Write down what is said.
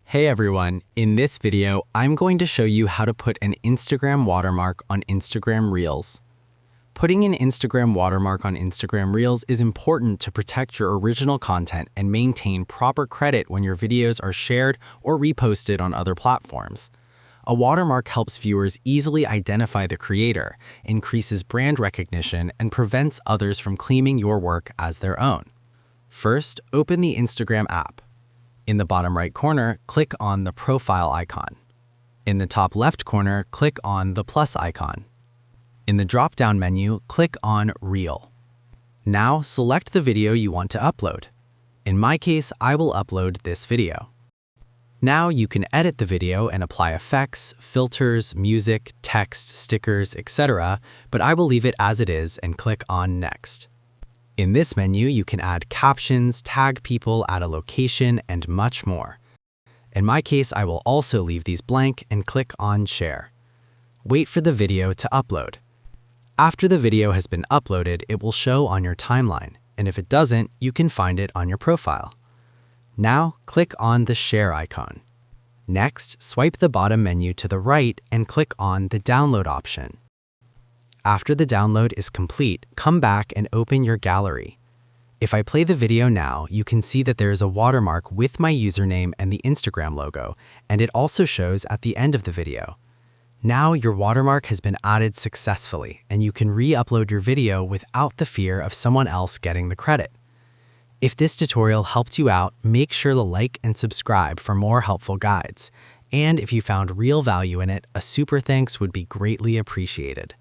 Hey everyone, in this video, I'm going to show you how to put an Instagram watermark on Instagram Reels. Putting an Instagram watermark on Instagram Reels is important to protect your original content and maintain proper credit when your videos are shared or reposted on other platforms. A watermark helps viewers easily identify the creator, increases brand recognition, and prevents others from claiming your work as their own. First, open the Instagram app. In the bottom right corner, click on the profile icon. In the top left corner, click on the plus icon. In the drop-down menu, click on Reel. Now, select the video you want to upload. In my case, I will upload this video. Now you can edit the video and apply effects, filters, music, text, stickers, etc., but I will leave it as it is and click on Next. In this menu, you can add captions, tag people, add a location, and much more. In my case, I will also leave these blank and click on Share. Wait for the video to upload. After the video has been uploaded, it will show on your timeline, and if it doesn't, you can find it on your profile. Now, click on the Share icon. Next, swipe the bottom menu to the right and click on the Download option. After the download is complete, come back and open your gallery. If I play the video now, you can see that there is a watermark with my username and the Instagram logo, and it also shows at the end of the video. Now your watermark has been added successfully, and you can re-upload your video without the fear of someone else getting the credit. If this tutorial helped you out, make sure to like and subscribe for more helpful guides. And if you found real value in it, a super thanks would be greatly appreciated.